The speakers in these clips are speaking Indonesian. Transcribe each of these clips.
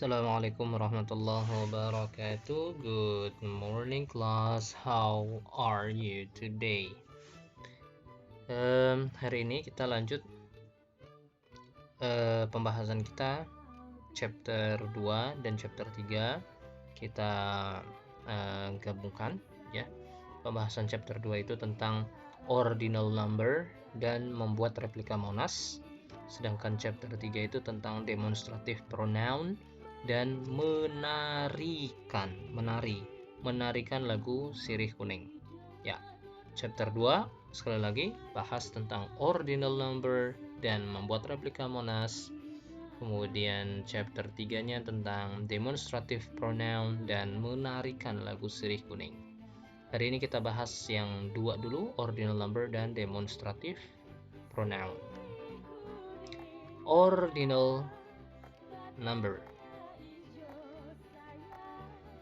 Assalamualaikum warahmatullahi wabarakatuh. Good morning class. How are you today? Hari ini kita lanjut pembahasan kita chapter 2 dan chapter 3. Kita gabungkan ya. Pembahasan chapter 2 itu tentang ordinal number dan membuat replika monas. Sedangkan chapter 3 itu tentang demonstrative pronoun dan menarikan lagu Sirih Kuning. Ya, chapter 2 sekali lagi bahas tentang ordinal number dan membuat replika monas. Kemudian chapter 3-nya tentang demonstrative pronoun dan menarikan lagu Sirih Kuning. Hari ini kita bahas yang 2 dulu, ordinal number dan demonstrative pronoun. Ordinal number.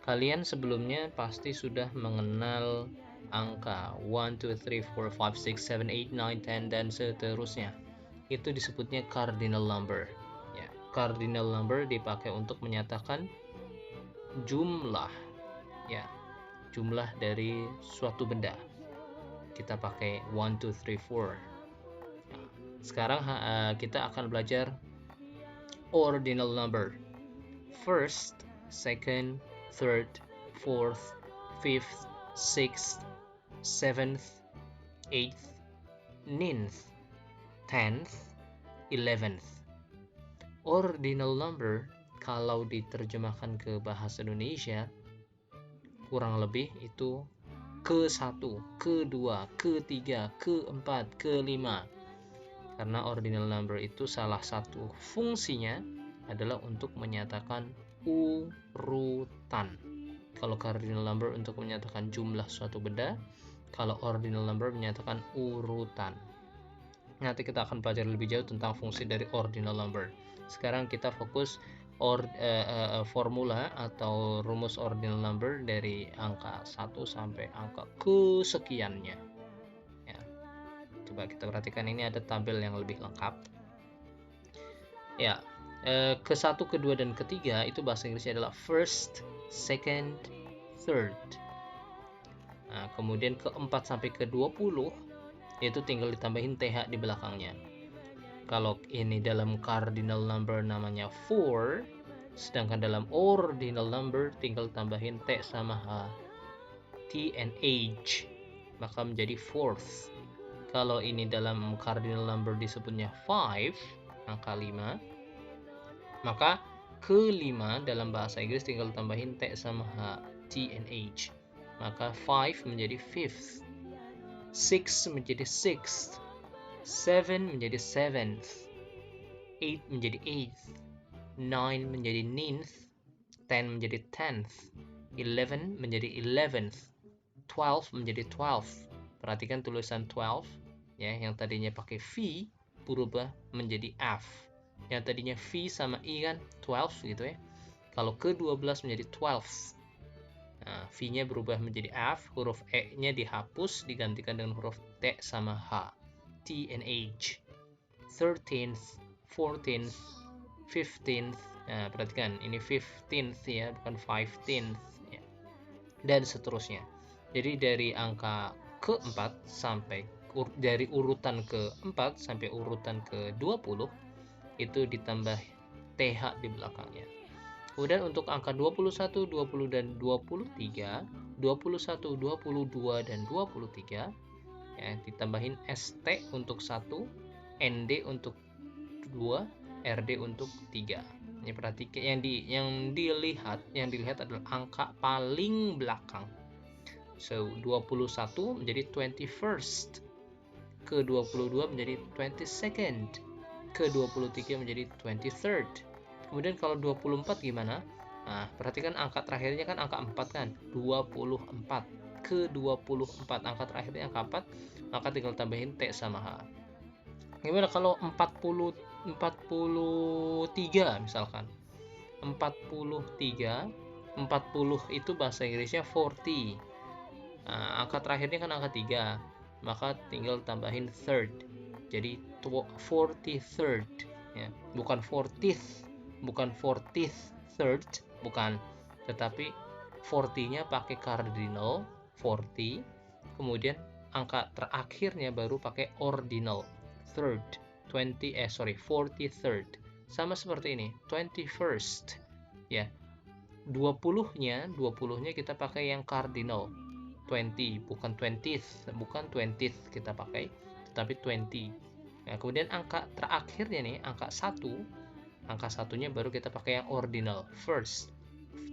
Kalian sebelumnya pasti sudah mengenal angka 1, 2, 3, 4, 5, 6, 7, 8, 9, 10 dan seterusnya. Itu disebutnya cardinal number. Ya, cardinal number dipakai untuk menyatakan jumlah. Ya, jumlah dari suatu benda. Kita pakai 1, 2, 3, 4. Nah, sekarang kita akan belajar ordinal number. First, second, third, fourth, fifth, sixth, seventh, eighth, ninth, 10th, 11th. Ordinal number kalau diterjemahkan ke bahasa Indonesia kurang lebih itu ke-1, ke-2, ke-3, ke-4, ke-5. Karena ordinal number itu salah satu fungsinya adalah untuk menyatakan urutan. Kalau cardinal number untuk menyatakan jumlah suatu benda, kalau ordinal number menyatakan urutan. Nanti kita akan pelajari lebih jauh tentang fungsi dari ordinal number. Sekarang kita fokus formula atau rumus ordinal number dari angka 1 sampai angka kesekiannya. Ya. Coba kita perhatikan, ini ada tabel yang lebih lengkap. Ya, ke-1, ke-2 dan ke-3 itu bahasa Inggrisnya adalah first, second, third. Nah, kemudian ke-4 sampai ke-20 itu tinggal ditambahin TH di belakangnya. Kalau ini dalam cardinal number namanya 4, sedangkan dalam ordinal number tinggal tambahin T sama H, T and H, maka menjadi fourth. Kalau ini dalam cardinal number disebutnya 5, angka 5, maka ke-5 dalam bahasa Inggris tinggal tambahin T sama H, T and H, maka 5 menjadi fifth, 6 menjadi sixth, 7 menjadi seventh, 8 menjadi eighth, 9 menjadi ninth, 10 menjadi tenth, 11 menjadi 11th, 12 menjadi 12th. Perhatikan tulisan 12 ya, yang tadinya pakai V berubah menjadi F. Yang tadinya V sama I kan 12 gitu ya. Kalau ke-12 menjadi 12th. Nah, V-nya berubah menjadi F, huruf E-nya dihapus digantikan dengan huruf T sama H, T and H. 13th, 14th, 15th. Nah, perhatikan ini 15th ya, bukan 15th ya. Dan seterusnya. Jadi dari angka ke-4 sampai dari urutan ke-4 sampai urutan ke-20 itu ditambah TH di belakangnya. Kemudian untuk angka 21, 20 dan 23, 21, 22 dan 23 ya, ditambahin ST untuk 1, ND untuk 2, RD untuk 3. Ini perhatikan yang dilihat adalah angka paling belakang. So 21 menjadi 21st, ke-22 menjadi 22nd, ke-23 menjadi 23rd. Kemudian kalau 24 gimana? Nah, perhatikan angka terakhirnya kan angka 4 kan? 24. Ke-24 angka terakhirnya angka 4, maka tinggal tambahin T sama H. Gimana kalau 43 misalkan? 43, 40 itu bahasa Inggrisnya 40. Nah, angka terakhirnya kan angka 3, maka tinggal tambahin third. Jadi 43rd ya, bukan 40th, bukan 40th third, bukan, tetapi 40-nya pakai cardinal 40, kemudian angka terakhirnya baru pakai ordinal third 43rd. Sama seperti ini 21st ya. 20-nya kita pakai yang cardinal 20, bukan 20th, kita pakai, tetapi 20. Nah, kemudian angka terakhirnya nih, angka 1-nya baru kita pakai yang ordinal first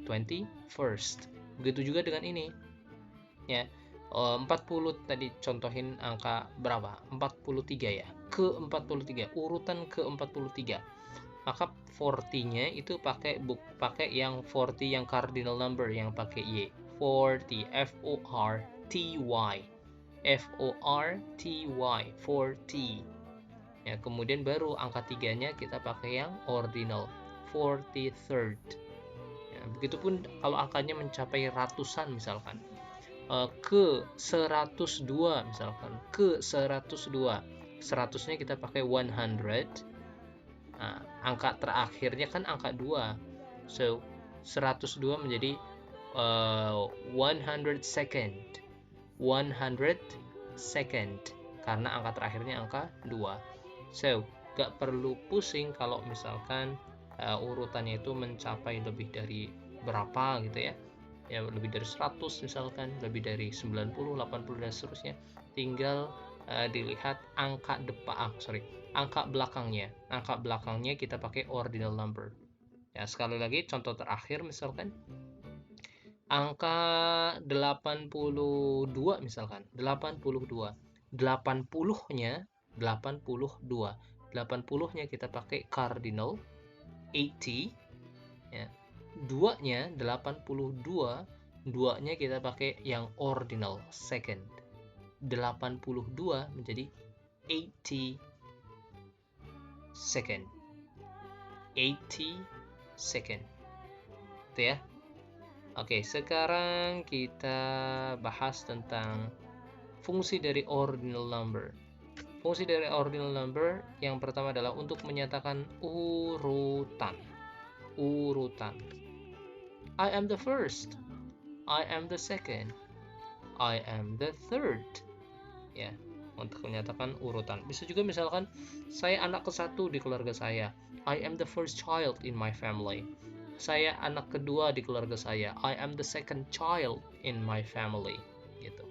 21st. Begitu juga dengan ini ya. 40 tadi contohin angka berapa? 43 ya. Ke-43, urutan ke-43. Maka 40-nya itu pakai yang 40 yang cardinal number yang pakai Y. 40, F-O-R-T-Y, 40. Ya, kemudian baru angka 3-nya kita pakai yang ordinal, 43rd. Ya, begitupun kalau angkanya mencapai ratusan misalkan. Ke 102 misalkan, ke 102. 100-nya kita pakai 100. Nah, angka terakhirnya kan angka 2. So, 102 menjadi 100 second karena angka terakhirnya angka 2. So, gak perlu pusing kalau misalkan urutannya itu mencapai lebih dari berapa gitu ya. Ya, lebih dari 100 misalkan, lebih dari 90, 80 dan seterusnya. Tinggal dilihat angka belakangnya. Angka belakangnya kita pakai ordinal number. Ya, sekali lagi contoh terakhir misalkan angka 82 misalkan, 82. 80-nya kita pakai cardinal 80 ya. 2-nya 82, 2-nya kita pakai yang ordinal second. 82 menjadi 80 second. 80 second. Itu ya. Oke, sekarang kita bahas tentang fungsi dari ordinal number. Fungsi dari ordinal number yang pertama adalah untuk menyatakan urutan. I am the first. I am the second. I am the third. Ya, untuk menyatakan urutan. Bisa juga misalkan saya anak ke-1 di keluarga saya. I am the first child in my family. Saya anak kedua di keluarga saya. I am the second child in my family. Gitu.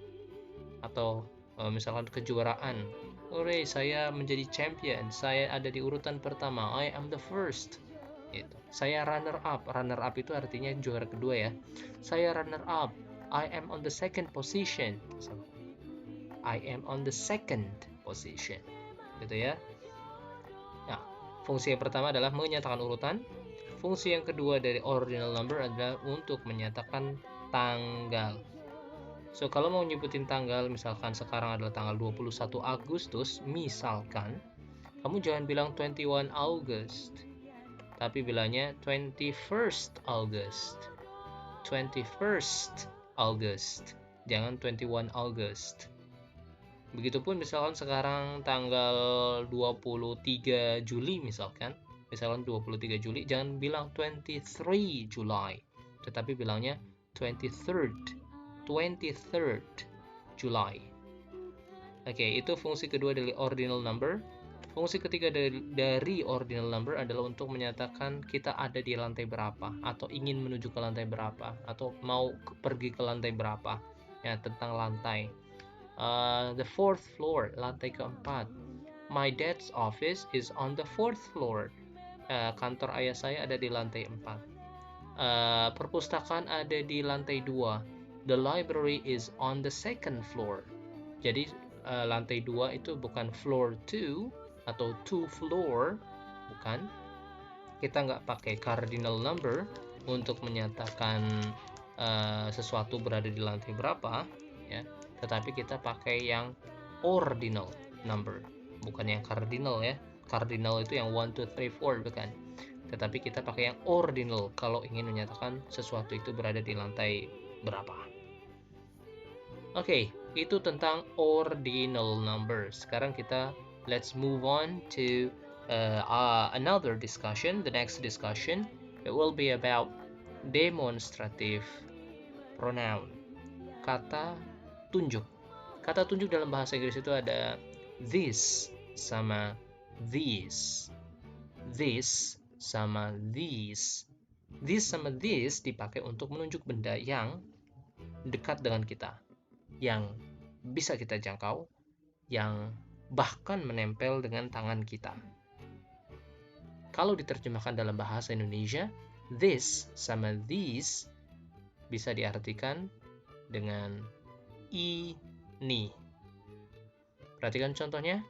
Atau misalkan kejuaraan. Hore, saya menjadi champion. Saya ada di urutan pertama. I am the first. Gitu. Saya runner up. Runner up itu artinya juara kedua ya. Saya runner up. I am on the second position. I am on the second position. Gitu ya. Nah, fungsi yang pertama adalah menyatakan urutan. Fungsi yang kedua dari ordinal number adalah untuk menyatakan tanggal. So, kalau mau nyebutin tanggal, misalkan sekarang adalah tanggal 21 Agustus, misalkan, kamu jangan bilang 21 August, tapi bilangnya 21st August. 21st August. Jangan 21 August. Begitupun misalkan sekarang tanggal 23 Juli misalkan 23 Juli, jangan bilang 23 July, tetapi bilangnya 23rd July. Oke, itu fungsi kedua dari ordinal number. Fungsi ketiga dari ordinal number adalah untuk menyatakan kita ada di lantai berapa, atau ingin menuju ke lantai berapa, atau mau pergi ke lantai berapa. Ya, tentang lantai. The fourth floor, lantai keempat. My dad's office is on the fourth floor. Kantor ayah saya ada di lantai 4. Perpustakaan ada di lantai 2. The library is on the second floor. Jadi lantai 2 itu bukan floor 2 atau 2 floor, bukan. Kita nggak pakai cardinal number untuk menyatakan sesuatu berada di lantai berapa, ya. Tetapi kita pakai yang ordinal number, bukan yang cardinal ya. Cardinal itu yang 1, 2, 3, 4 bukan. Tetapi kita pakai yang ordinal kalau ingin menyatakan sesuatu itu berada di lantai berapa. Oke, itu tentang ordinal numbers. Sekarang kita let's move on to another discussion, the next discussion. it will be about demonstrative pronoun, kata tunjuk. Kata tunjuk dalam bahasa Inggris itu ada this sama these, this sama these. This sama this dipakai untuk menunjuk benda yang dekat dengan kita, yang bisa kita jangkau, yang bahkan menempel dengan tangan kita. Kalau diterjemahkan dalam bahasa Indonesia, this sama these bisa diartikan dengan ini. Perhatikan contohnya.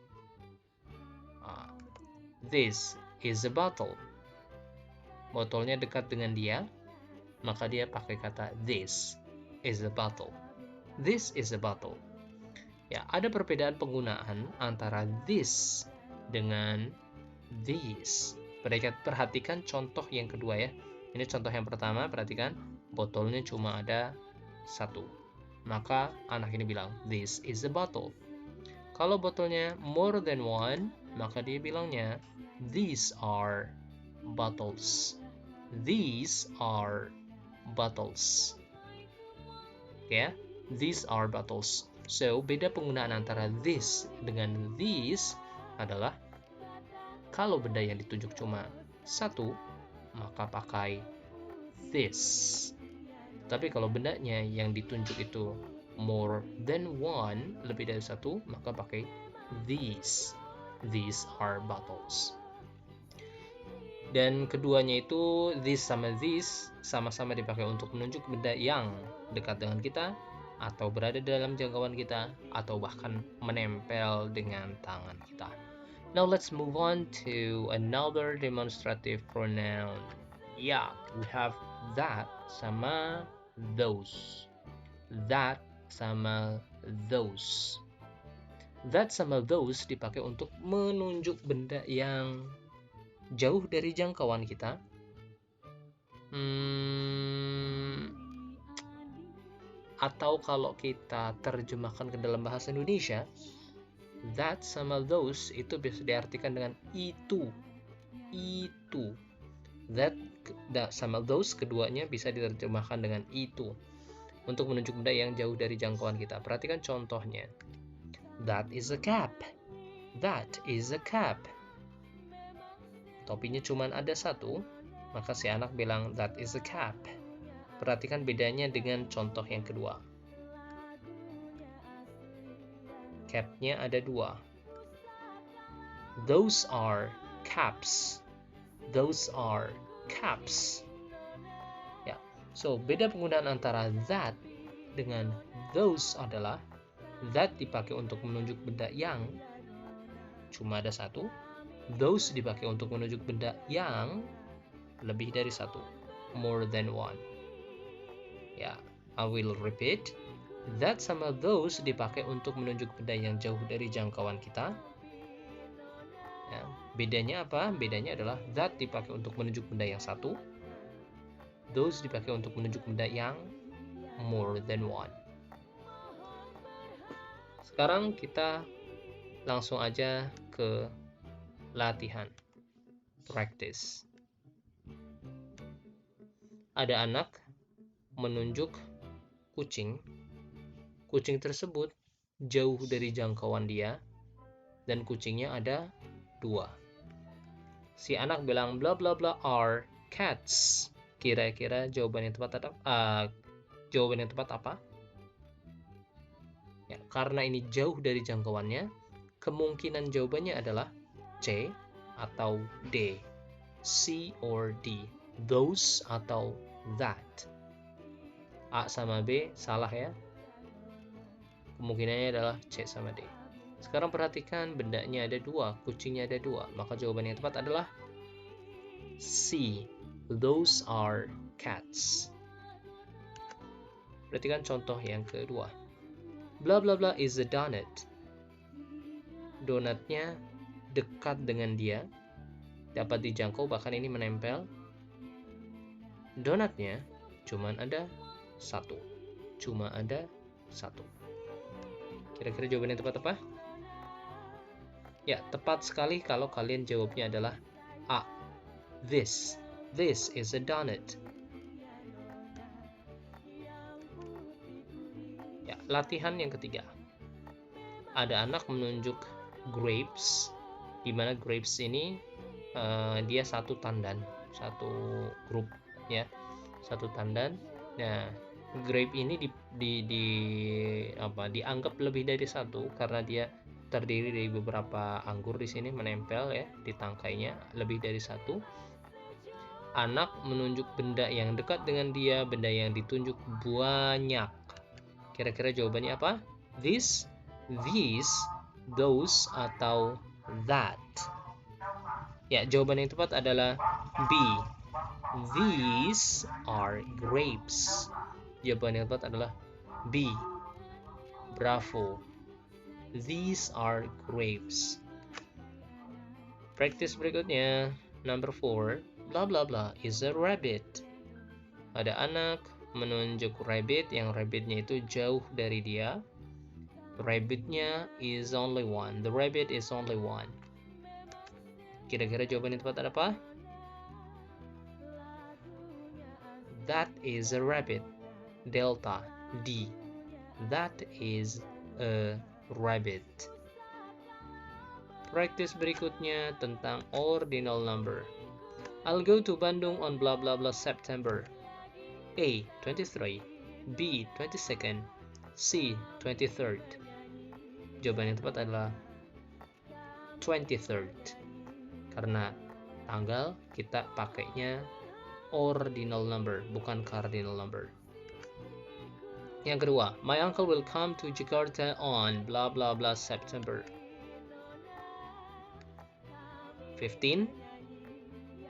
This is a bottle. Botolnya dekat dengan dia, maka dia pakai kata this is a bottle. This is a bottle. Ya, ada perbedaan penggunaan antara this dengan these. Perhatikan contoh yang kedua ya. Ini contoh yang pertama, perhatikan botolnya cuma ada satu. Maka anak ini bilang this is a bottle. Kalau botolnya more than one, maka dia bilangnya these are bottles. These are bottles. Ya, these are bottles. So, beda penggunaan antara this dengan these adalah kalau benda yang ditunjuk cuma satu, maka pakai this. Tapi kalau bendanya yang ditunjuk itu more than one, lebih dari satu, maka pakai these. These are bottles. Dan keduanya itu this sama this sama-sama dipakai untuk menunjuk benda yang dekat dengan kita, atau berada dalam jangkauan kita, atau bahkan menempel dengan tangan kita. Now let's move on to another demonstrative pronoun. Yeah, we have that sama those. That sama those. That sama those dipakai untuk menunjuk benda yang jauh dari jangkauan kita. Atau kalau kita terjemahkan ke dalam bahasa Indonesia, that sama those itu bisa diartikan dengan itu. Itu. That sama those keduanya bisa diterjemahkan dengan itu untuk menunjuk benda yang jauh dari jangkauan kita. Perhatikan contohnya. That is a cap. That is a cap. Topinya cuma ada satu, maka si anak bilang that is a cap. Perhatikan bedanya dengan contoh yang kedua. Capnya ada dua. Those are caps. Those are caps. Ya, so beda penggunaan antara that dengan those adalah that dipakai untuk menunjuk benda yang cuma ada satu. Those dipakai untuk menunjuk benda yang lebih dari satu. More than one. Ya, I will repeat. That sama those dipakai untuk menunjuk benda yang jauh dari jangkauan kita. Ya, bedanya apa? Bedanya adalah that dipakai untuk menunjuk benda yang satu. Those dipakai untuk menunjuk benda yang more than one. Sekarang kita langsung aja ke latihan. Practice. Ada anak menunjuk kucing. Kucing tersebut jauh dari jangkauan dia dan kucingnya ada dua. Si anak bilang bla bla bla are cats. Kira-kira jawaban yang tepat apa? Ya, karena ini jauh dari jangkauannya, kemungkinan jawabannya adalah C atau D, C or D, those atau that. A sama B salah ya. Kemungkinannya adalah C sama D. Sekarang perhatikan bendanya ada dua, kucingnya ada dua. Maka jawaban yang tepat adalah C. Those are cats. Perhatikan contoh yang kedua. Blah blah blah is a donut. Donatnya dekat dengan dia, dapat dijangkau, bahkan ini menempel. Donatnya cuman ada satu. Cuma ada satu. Kira-kira jawaban yang tepat apa? Ya, tepat sekali kalau kalian jawabnya adalah A. This. This is a donut. Ya, latihan yang ketiga. Ada anak menunjuk grapes, di mana grapes ini dia satu tandan, satu grup ya, satu tandan. Nah, grape ini dianggap lebih dari satu karena dia terdiri dari beberapa anggur di sini menempel ya di tangkainya, lebih dari satu. Anak menunjuk benda yang dekat dengan dia, benda yang ditunjuk banyak. Kira-kira jawabannya apa? This, these, those, atau that? Ya, jawaban yang tepat adalah B. These are grapes. Jawaban yang tepat adalah B. Bravo. These are grapes. Practice berikutnya, number 4. Blah blah blah is a rabbit. Ada anak menunjuk rabbit, yang rabbitnya itu jauh dari dia. Rabbitnya is only one. The rabbit is only one. Kira-kira jawaban yang tepat ada apa? That is a rabbit. Delta D. That is a rabbit. Practice berikutnya tentang ordinal number. I'll go to Bandung on blah blah blah September. A. 23, B. 22nd, C. 23rd. Jawaban yang tepat adalah 23rd. Karena tanggal kita pakainya ordinal number, bukan cardinal number. Yang kedua, my uncle will come to Jakarta on blah blah blah September 15, 15,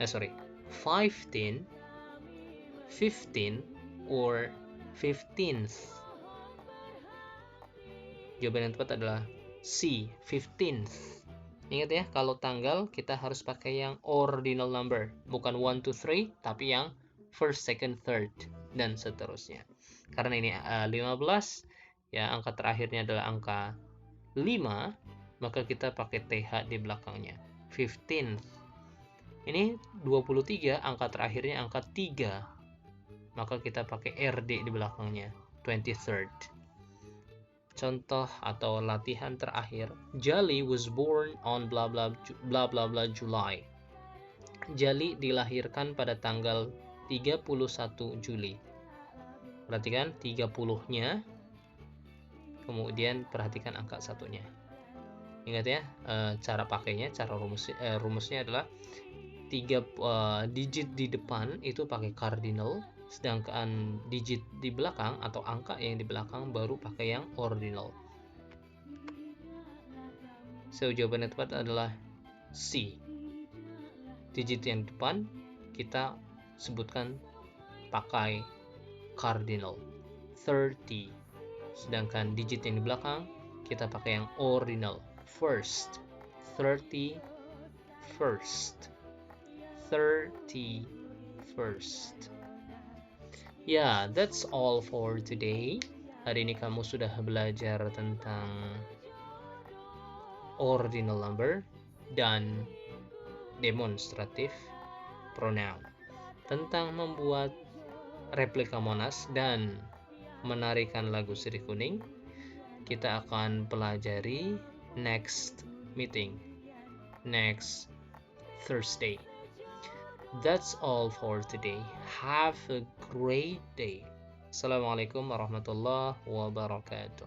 or 15th. Jawaban yang tepat adalah C, 15th. Ingat ya, kalau tanggal kita harus pakai yang ordinal number, bukan 1, 2, 3, tapi yang first, second, third, dan seterusnya. Karena ini 15, ya angka terakhirnya adalah angka 5, maka kita pakai TH di belakangnya, 15th. Ini 23, angka terakhirnya angka 3, maka kita pakai RD di belakangnya, 23rd. Contoh atau latihan terakhir, Jali was born on blah blah blah blah blah July. Jali dilahirkan pada tanggal 31 Juli. Perhatikan 30-nya, kemudian perhatikan angka satunya. Ingat ya, cara pakainya, cara rumusnya adalah 3 digit di depan itu pakai cardinal, sedangkan digit di belakang atau angka yang di belakang baru pakai yang ordinal. So, jawaban yang tepat adalah C. Digit yang depan kita sebutkan pakai cardinal, 30. Sedangkan digit yang di belakang kita pakai yang ordinal, first, 30, first, 31st. Ya, that's all for today. Hari ini kamu sudah belajar tentang ordinal number dan demonstrative pronoun, tentang membuat replika Monas dan menarikan lagu Sirih Kuning. Kita akan pelajari next meeting, next Thursday. That's all for today. Have a great day. Assalamualaikum warahmatullahi wabarakatuh.